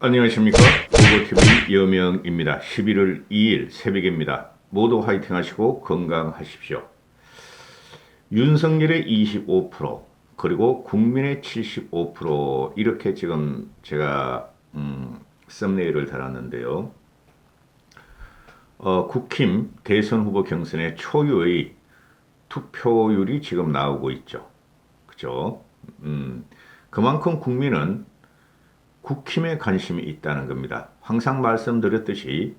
안녕하십니까. 고고TV 여명입니다. 11월 2일 새벽입니다. 모두 화이팅 하시고 건강하십시오. 윤석열의 25%, 그리고 국민의 75% 이렇게 지금 제가 썸네일을 달았는데요. 국힘 대선 후보 경선의 초유의 투표율이 지금 나오고 있죠. 그죠? 그만큼 국민은 국힘에 관심이 있다는 겁니다. 항상 말씀드렸듯이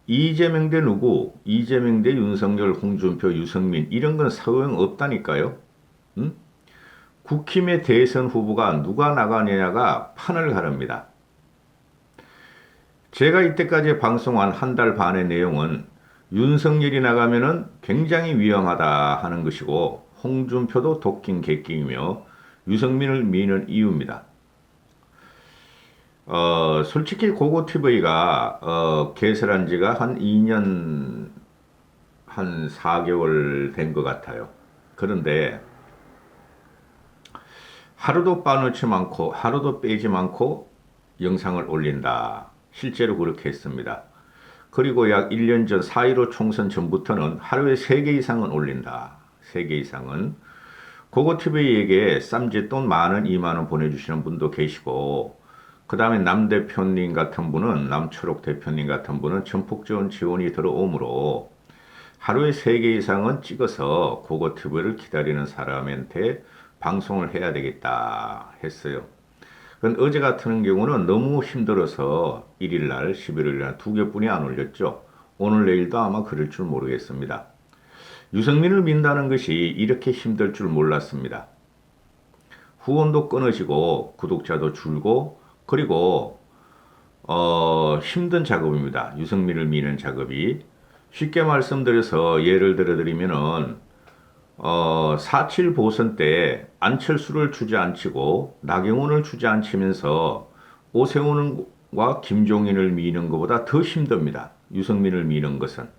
이재명 대 누구, 이재명 대 윤석열, 홍준표, 유승민 이런 건 소용없다니까요. 국힘의 대선 후보가 누가 나가느냐가 판을 가릅니다. 제가 이때까지 방송한 한 달 반의 내용은 윤석열이 나가면은 굉장히 위험하다 하는 것이고, 홍준표도 도끼인 객끼이며 유승민을 미는 이유입니다. 솔직히 고고TV가 개설한 지가 한 2년 한 4개월 된 것 같아요. 그런데 하루도 빠놓지 않고 하루도 빼지 않고 영상을 올린다. 실제로 그렇게 했습니다. 그리고 약 1년 전 4.15 총선 전부터는 하루에 3개 이상은 올린다. 3개 이상은. 고고TV에게 쌈짓돈 10,000원, 20,000원 보내주시는 분도 계시고, 그 다음에 남 대표님 같은 분은, 남초록 대표님 같은 분은 전폭적인 지원이 들어오므로 하루에 3개 이상은 찍어서 고고TV를 기다리는 사람한테 방송을 해야 되겠다 했어요. 그건 어제 같은 경우는 너무 힘들어서 1일날, 11일날 2개뿐이 안 올렸죠. 오늘 내일도 아마 그럴 줄 모르겠습니다. 유승민을 민다는 것이 이렇게 힘들 줄 몰랐습니다. 후원도 끊어지고 구독자도 줄고, 그리고 힘든 작업입니다. 유승민을 미는 작업이. 쉽게 말씀드려서 예를 들어드리면은 4.7 보선 때 안철수를 주저앉히고 나경원을 주저앉히면서 오세훈과 김종인을 미는 것보다 더 힘듭니다. 유승민을 미는 것은.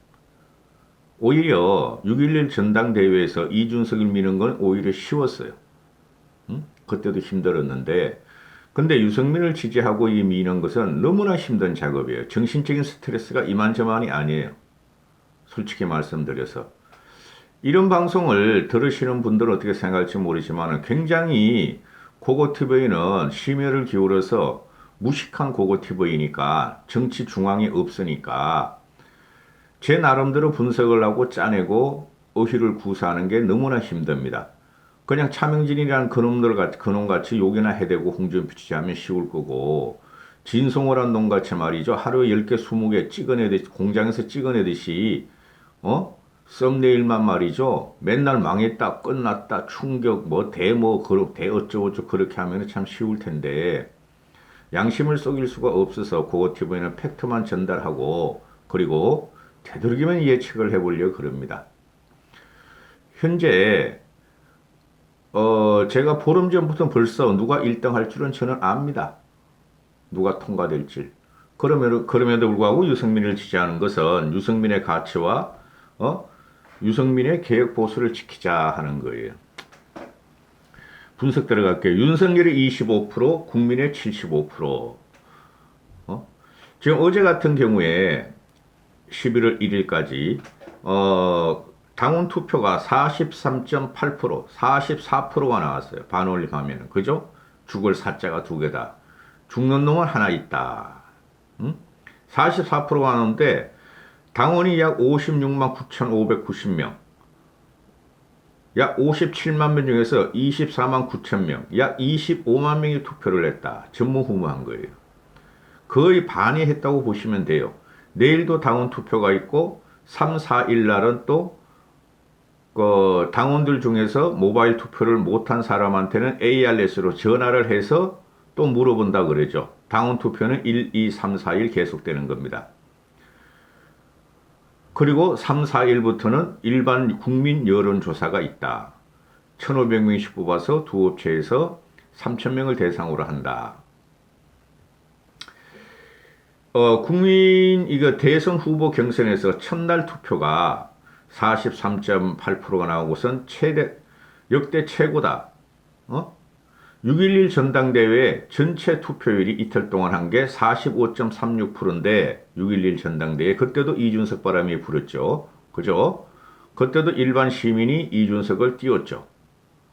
오히려 6.11 전당대회에서 이준석을 미는 건 오히려 쉬웠어요. 그때도 힘들었는데, 근데 유승민을 지지하고 이 미는 것은 너무나 힘든 작업이에요. 정신적인 스트레스가 이만저만이 아니에요. 솔직히 말씀드려서. 이런 방송을 들으시는 분들은 어떻게 생각할지 모르지만 굉장히 고고TV는 심혈을 기울여서, 무식한 고고TV니까 정치 중앙이 없으니까 제 나름대로 분석을 하고 짜내고 어휘를 구사하는 게 너무나 힘듭니다. 그냥 차명진이라는 그놈같이 욕이나 해대고 홍준표 지지하면 쉬울 거고, 진성호란 놈같이 말이죠. 하루에 10개, 20개 찍어내듯이, 공장에서 찍어내듯이, 썸네일만 말이죠. 맨날 망했다, 끝났다, 충격, 대어쩌고저쩌고 그렇게 하면 참 쉬울 텐데, 양심을 속일 수가 없어서 고고TV는 팩트만 전달하고, 그리고 되도록이면 예측을 해보려고 그럽니다. 현재 제가 보름 전부터 벌써 누가 1등 할 줄은 저는 압니다. 누가 통과될지. 그럼에도 불구하고 유승민을 지지하는 것은 유승민의 가치와 유승민의 개혁 보수를 지키자 하는 거예요. 분석 들어갈게요. 윤석열의 25%, 국민의 75%. 지금 어제 같은 경우에 11월 1일까지 당원 투표가 43.8%, 44%가 나왔어요. 반올림하면. 그죠? 죽을 사자가 2개다. 죽는 놈은 하나 있다. 44%가 나오는데 당원이 약 56만 9,590명. 약 57만 명 중에서 24만 9천 명, 약 25만 명이 투표를 했다. 전무후무한 거예요. 거의 반이 했다고 보시면 돼요. 내일도 당원 투표가 있고 3, 4일 날은 또 당원들 중에서 모바일 투표를 못한 사람한테는 ARS로 전화를 해서 또 물어본다 그러죠. 당원 투표는 1, 2, 3, 4일 계속되는 겁니다. 그리고 3, 4일부터는 일반 국민 여론조사가 있다. 1,500명씩 뽑아서 두 업체에서 3,000명을 대상으로 한다. 이거 대선 후보 경선에서 첫날 투표가 43.8%가 나오고선 역대 최고다. 6.11 전당대회 전체 투표율이 이틀 동안 한 게 45.36%인데 6.11 전당대회 그때도 이준석 바람이 불었죠. 그죠? 그때도 일반 시민이 이준석을 띄웠죠.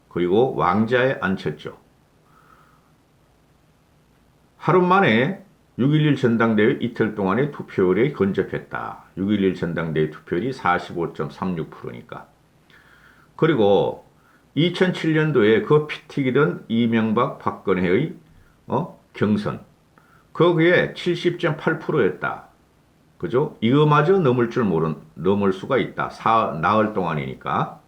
그리고 왕좌에 앉혔죠. 하루 만에 6.11 전당대회 이틀 동안의 투표율이 근접했다. 6.11 전당대회 투표율이 45.36%니까. 그리고 2007년도에 그 피튀기던 이명박 박근혜의 경선. 거기에 70.8%였다. 그죠? 이거마저 넘을 수가 있다. 나흘 동안이니까.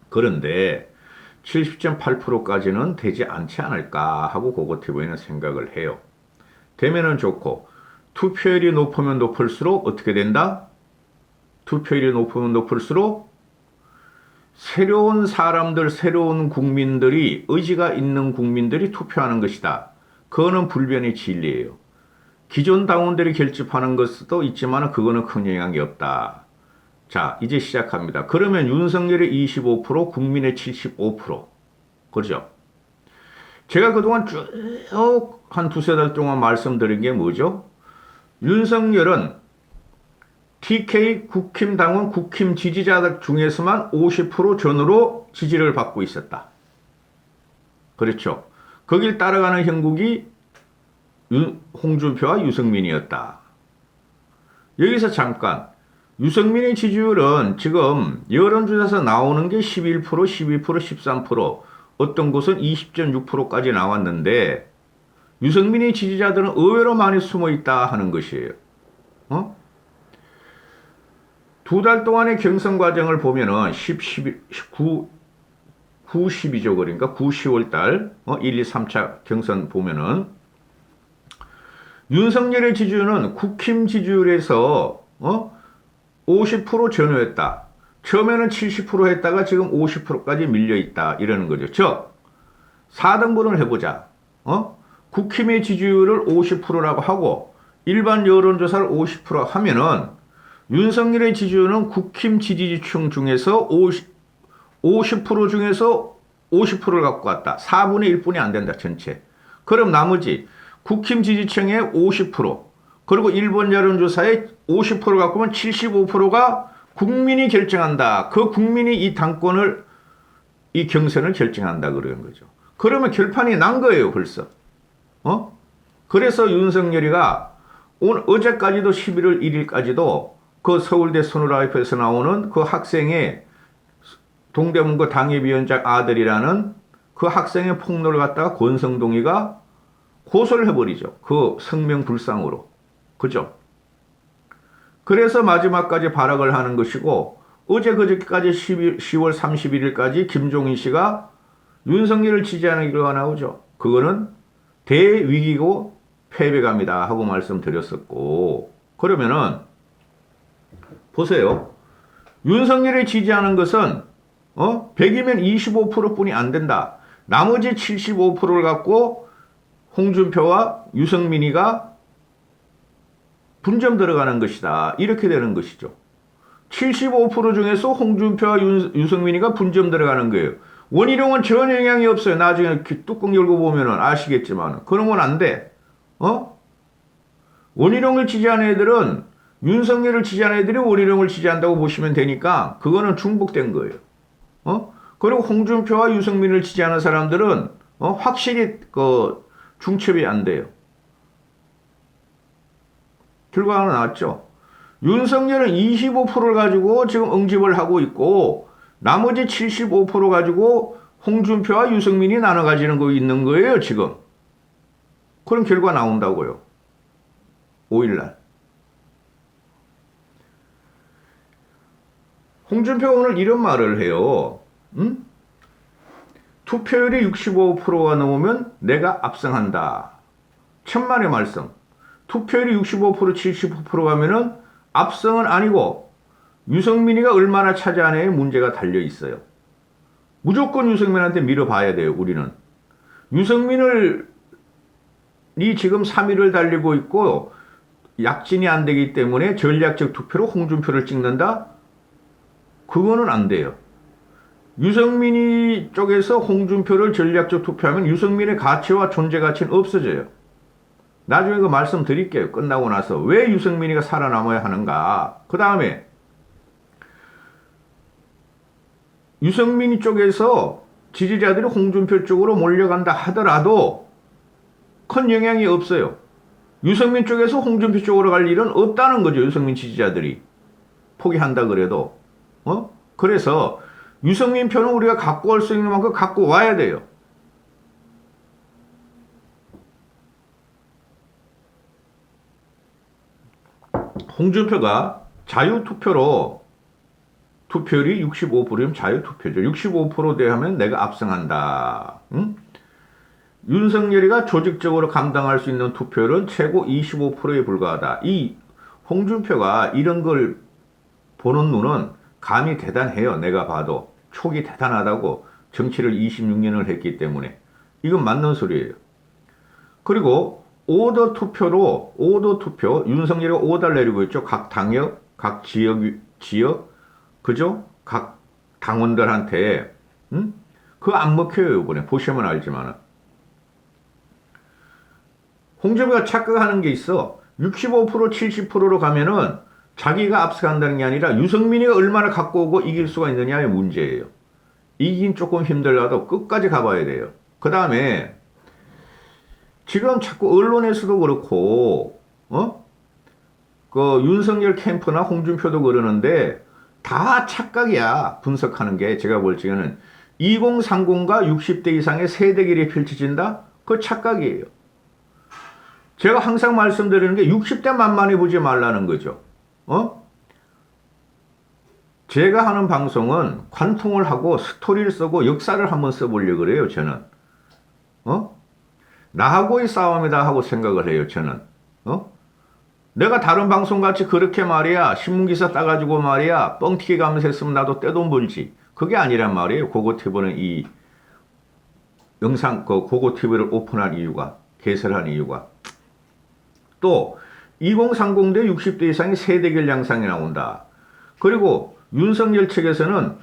그런데 70.8%까지는 되지 않지 않을까 하고 고고티브에는 생각을 해요. 되면은 좋고, 투표율이 높으면 높을수록 어떻게 된다? 투표율이 높으면 높을수록 새로운 사람들, 새로운 국민들이, 의지가 있는 국민들이 투표하는 것이다. 그거는 불변의 진리예요. 기존 당원들이 결집하는 것도 있지만 그거는 큰 영향이 없다. 자, 이제 시작합니다. 그러면 윤석열의 25%, 국민의 75%. 그렇죠? 제가 그동안 쭉 한 두세 달 동안 말씀드린 게 뭐죠? 윤석열은 TK 국힘 당원, 국힘 지지자 중에서만 50% 전후로 지지를 받고 있었다. 그렇죠? 거길 따라가는 형국이 홍준표와 유승민이었다. 여기서 잠깐 유승민의 지지율은 지금 여론조사에서 나오는 게 11%, 12%, 13%, 어떤 곳은 20.6%까지 나왔는데 유승민의 지지자들은 의외로 많이 숨어 있다 하는 것이에요. 두 달 동안의 경선 과정을 보면은 9, 12죠. 그러니까 9, 10월 달 1, 2, 3차 경선 보면은 윤석열의 지지율은 국힘 지지율에서 50% 전후했다. 처음에는 70% 했다가 지금 50%까지 밀려있다. 이러는 거죠. 즉 4등분을 해보자. 국힘의 지지율을 50%라고 하고 일반 여론조사를 50% 하면은 윤석열의 지지율은 국힘 지지층 중에서 50% 중에서 50%를 갖고 왔다. 4분의 1뿐이 안 된다. 전체. 그럼 나머지 국힘 지지층의 50% 그리고 일본 여론조사의 50%를 갖고 오면 75%가 국민이 결정한다. 그 국민이 이 당권을 이 경선을 결정한다 그러는 거죠. 그러면 결판이 난 거예요. 벌써. 그래서 윤석열이가 어제까지도 11월 1일까지도 그 서울대 선후라이프에서 나오는 그 학생의 동대문구 당협위원장 아들이라는 그 학생의 폭로를 갖다가 권성동이가 고소를 해버리죠. 그 성명불상으로. 그죠? 그래서 마지막까지 발악을 하는 것이고 어제 그저께까지 10월 31일까지 김종인 씨가 윤석열을 지지하는 결과가 나오죠. 그거는 대위기고 패배감이다 하고 말씀드렸었고 그러면은 보세요. 윤석열을 지지하는 것은 100이면 25%뿐이 안 된다. 나머지 75%를 갖고 홍준표와 유승민이가 분점 들어가는 것이다. 이렇게 되는 것이죠. 75% 중에서 홍준표와 유승민이가 분점 들어가는 거예요. 원희룡은 전혀 영향이 없어요. 나중에 뚜껑 열고 보면 아시겠지만. 그런 건 안 돼. 원희룡을 지지하는 애들은 윤석열을 지지하는 애들이 원희룡을 지지한다고 보시면 되니까 그거는 중복된 거예요. 그리고 홍준표와 유승민을 지지하는 사람들은 확실히 중첩이 안 돼요. 결과가 나왔죠. 윤석열은 25%를 가지고 지금 응집을 하고 있고 나머지 75% 가지고 홍준표와 유승민이 나눠 가지는 거 있는 거예요. 지금. 그런 결과 나온다고요. 5일날. 홍준표가 오늘 이런 말을 해요. 투표율이 65%가 넘으면 내가 압승한다. 천만의 말씀. 투표율이 65%, 75% 가면은 압승은 아니고 유승민이가 얼마나 차지하느냐에 문제가 달려 있어요. 무조건 유승민한테 밀어봐야 돼요. 우리는. 유승민이 지금 3위를 달리고 있고 약진이 안 되기 때문에 전략적 투표로 홍준표를 찍는다? 그거는 안 돼요. 유승민이 쪽에서 홍준표를 전략적 투표하면 유승민의 가치와 존재 가치는 없어져요. 나중에 그 말씀드릴게요. 끝나고 나서 왜 유승민이가 살아남아야 하는가. 그 다음에 유승민이 쪽에서 지지자들이 홍준표 쪽으로 몰려간다 하더라도 큰 영향이 없어요. 유승민 쪽에서 홍준표 쪽으로 갈 일은 없다는 거죠. 유승민 지지자들이 포기한다 그래도. 그래서 유승민 표는 우리가 갖고 올 수 있는 만큼 갖고 와야 돼요. 홍준표가 자유투표로 투표율이 65%면 자유투표죠. 65% 대하면 내가 압승한다. 응? 윤석열이가 조직적으로 감당할 수 있는 투표율은 최고 25%에 불과하다. 이 홍준표가 이런 걸 보는 눈은 감이 대단해요. 내가 봐도. 촉이 대단하다고. 정치를 26년을 했기 때문에. 이건 맞는 소리예요. 그리고 오더 투표, 윤석열이가 오더를 내리고 있죠. 각 당역, 각 지역, 그죠? 각 당원들한테. 그거 안 먹혀요, 이번에. 보시면 알지만은. 홍준표가 착각하는 게 있어. 65%, 70%로 가면은 자기가 앞서간다는 게 아니라 유승민이가 얼마나 갖고 오고 이길 수가 있느냐의 문제예요. 이긴 조금 힘들어도 끝까지 가봐야 돼요. 그 다음에 지금 자꾸 언론에서도 그렇고 그 윤석열 캠프나 홍준표도 그러는데 다 착각이야. 분석하는 게 제가 볼 적에는 2030과 60대 이상의 세대결이 펼쳐진다? 그거 착각이에요. 제가 항상 말씀드리는 게 60대만 많이 보지 말라는 거죠. 제가 하는 방송은 관통을 하고 스토리를 쓰고 역사를 한번 써보려고 그래요, 저는. 나하고의 싸움이다 하고 생각을 해요, 저는. 내가 다른 방송같이 그렇게 말이야, 신문기사 따가지고 말이야, 뻥튀기 가면서 했으면 나도 떼돈 벌지. 그게 아니란 말이에요. 고고TV는 이 영상, 고고TV를 오픈한 이유가, 개설한 이유가. 또 2030 대 60대 이상의 세대결 양상이 나온다. 그리고 윤석열 측에서는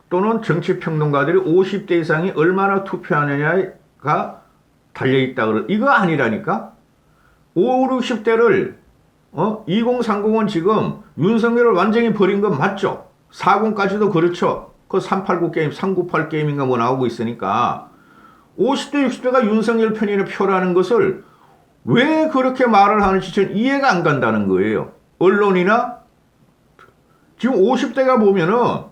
또는 정치평론가들이 50대 이상이 얼마나 투표하느냐가 달려있다. 이거 아니라니까? 5, 60대를 2030은 지금 윤석열을 완전히 버린 건 맞죠? 40까지도 그렇죠. 그 389 게임, 398 게임인가 뭐 나오고 있으니까 50대, 60대가 윤석열 편이라는 표라는 것을 왜 그렇게 말을 하는지 저는 이해가 안 간다는 거예요. 언론이나 지금 50대가 보면은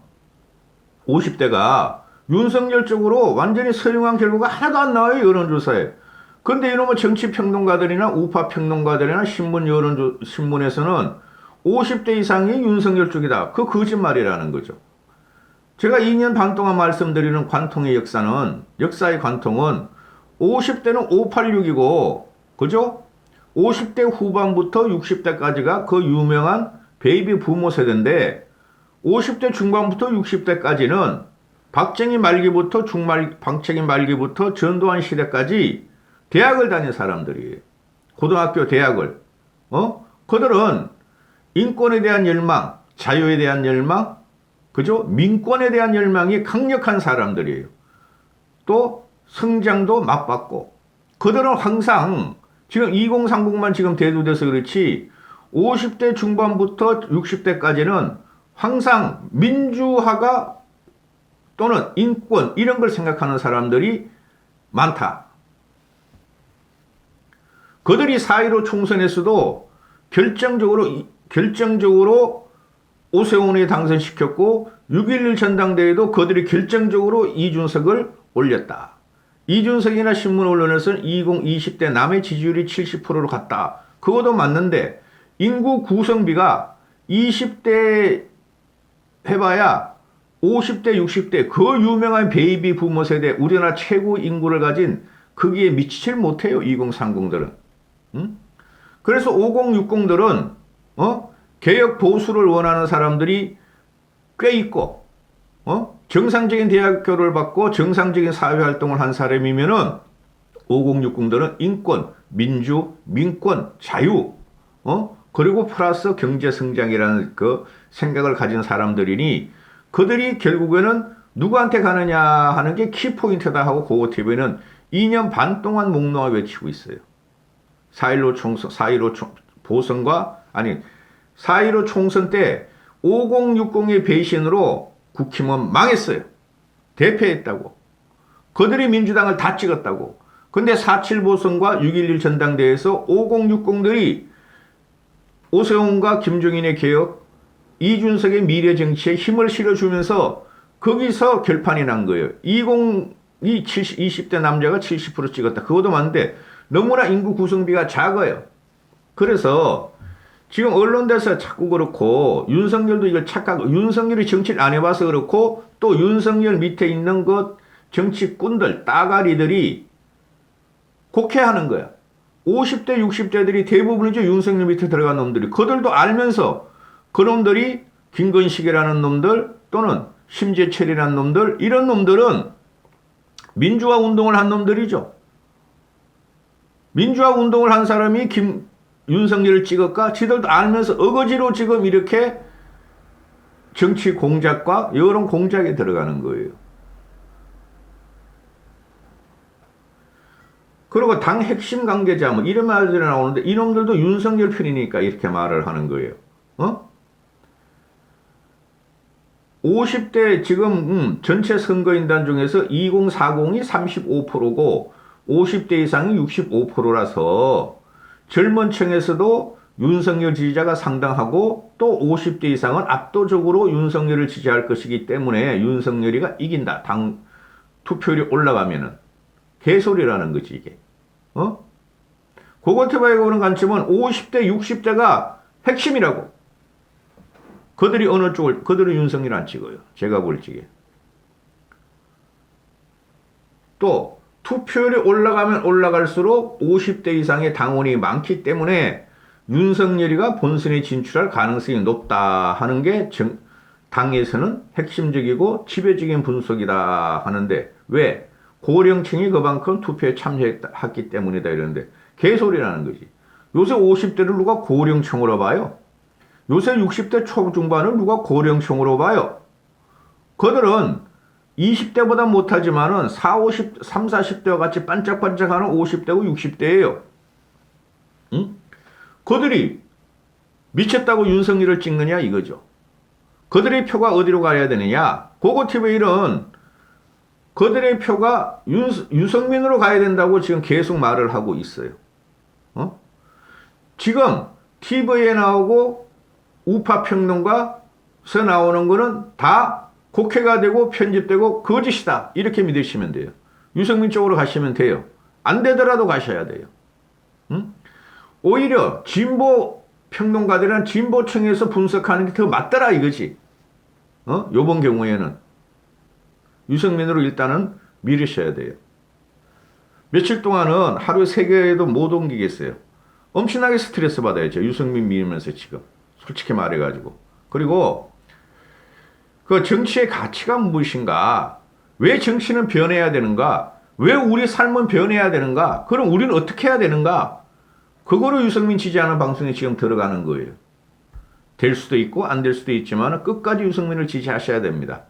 50대가 윤석열 쪽으로 완전히 서용한 결과가 하나도 안 나와요. 여론조사에. 근데 이놈의 정치평론가들이나 우파평론가들이나 신문에서는 50대 이상이 윤석열 쪽이다. 그 거짓말이라는 거죠. 제가 2년 반 동안 말씀드리는 관통의 역사의 관통은 50대는 586이고, 그죠? 50대 후반부터 60대까지가 그 유명한 베이비 부모 세대인데, 50대 중반부터 60대까지는 박정희 말기부터 전두환 시대까지 대학을 다닌 사람들이에요. 고등학교, 대학을. 그들은 인권에 대한 열망, 자유에 대한 열망, 그죠? 민권에 대한 열망이 강력한 사람들이에요. 또 성장도 맛봤고. 그들은 항상 지금 2030만 지금 대두돼서 그렇지 50대 중반부터 60대까지는 항상 민주화가 또는 인권 이런 걸 생각하는 사람들이 많다. 그들이 4.15 총선에서도 결정적으로 오세훈이 당선시켰고 6.11 전당대회도 그들이 결정적으로 이준석을 올렸다. 이준석이나 신문 언론에서는 20-20대 남의 지지율이 70%로 갔다. 그것도 맞는데 인구 구성비가 20대 해봐야 50대, 60대 그 유명한 베이비 부모 세대 우리나라 최고 인구를 가진 거기에 미치질 못해요. 2030들은. 그래서 5060들은 개혁 보수를 원하는 사람들이 꽤 있고 정상적인 대학교를 받고 정상적인 사회활동을 한 사람이면은 5060들은 인권, 민주, 민권, 자유 그리고 플러스 경제성장이라는 그 생각을 가진 사람들이니 그들이 결국에는 누구한테 가느냐 하는 게 키포인트다 하고 고고TV는 2년 반 동안 목놓아 외치고 있어요. 4.15 총선, 4.15 보선과, 아니, 4.15 총선 때 5060의 배신으로 국힘은 망했어요. 대패했다고. 그들이 민주당을 다 찍었다고. 근데 4.7 보선과 6.11 전당대회에서 5060들이 오세훈과 김종인의 개혁, 이준석의 미래 정치에 힘을 실어주면서 거기서 결판이 난 거예요. 20대 남자가 70% 찍었다. 그것도 맞는데 너무나 인구 구성비가 작아요. 그래서 지금 언론에서 자꾸 그렇고 윤석열도 이걸 착각, 윤석열이 정치를 안 해봐서 그렇고 또 윤석열 밑에 있는 것 정치꾼들, 따가리들이 곡해하는 거야. 50대, 60대들이 대부분이죠. 윤석열 밑에 들어간 놈들이. 그들도 알면서 그놈들이 김건식이라는 놈들 또는 심재철이라는 놈들, 이런 놈들은 민주화 운동을 한 놈들이죠. 민주화 운동을 한 사람이 윤석열을 찍을까? 지들도 알면서 어거지로 지금 이렇게 정치 공작과 여론 공작에 들어가는 거예요. 그리고 당 핵심 관계자 뭐 이런 말들이 나오는데 이놈들도 윤석열 편이니까 이렇게 말을 하는 거예요. 50대 지금 전체 선거인단 중에서 2040이 35%고 50대 이상이 65%라서 젊은 층에서도 윤석열 지지자가 상당하고 또 50대 이상은 압도적으로 윤석열을 지지할 것이기 때문에 윤석열이가 이긴다. 당 투표율이 올라가면은 개소리라는 거지 이게. 고고TV에 보는 관점은 50대 60대가 핵심이라고. 그들이 어느 쪽을, 그들은 윤석열 안 찍어요. 제가 볼 적에. 또 투표율이 올라가면 올라갈수록 50대 이상의 당원이 많기 때문에 윤석열이가 본선에 진출할 가능성이 높다 하는 게 당에서는 핵심적이고 지배적인 분석이다 하는데 왜? 고령층이 그만큼 투표에 참여했기 때문이다 이러는데 개소리라는 거지. 요새 50대를 누가 고령층으로 봐요? 요새 60대 초중반을 누가 고령층으로 봐요? 그들은 20대보다 못하지만은 30, 40대와 같이 반짝반짝하는 50대고 60대예요. 응? 그들이 미쳤다고 윤석열을 찍느냐 이거죠. 그들의 표가 어디로 가야 되느냐? 고고TV는 그들의 표가 유승민으로 가야 된다고 지금 계속 말을 하고 있어요. 지금 TV에 나오고 우파평론가서 나오는 거는 다 곡해가 되고 편집되고 거짓이다. 이렇게 믿으시면 돼요. 유승민 쪽으로 가시면 돼요. 안 되더라도 가셔야 돼요. 오히려 진보 평론가들이란 진보층에서 분석하는 게 더 맞더라 이거지. 요번 경우에는 유승민으로 일단은 미루셔야 돼요. 며칠 동안은 하루에 3개도 못 옮기겠어요. 엄청나게 스트레스 받아야죠. 유승민 미루면서 지금. 솔직히 말해가지고. 그리고 그 정치의 가치가 무엇인가? 왜 정치는 변해야 되는가? 왜 우리 삶은 변해야 되는가? 그럼 우리는 어떻게 해야 되는가? 그거를 유승민 지지하는 방송에 지금 들어가는 거예요. 될 수도 있고 안 될 수도 있지만 끝까지 유승민을 지지하셔야 됩니다.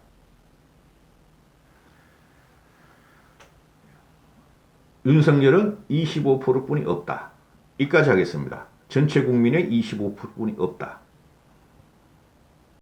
윤석열은 25%뿐이 없다. 이까지 하겠습니다. 전체 국민의 25%뿐이 없다.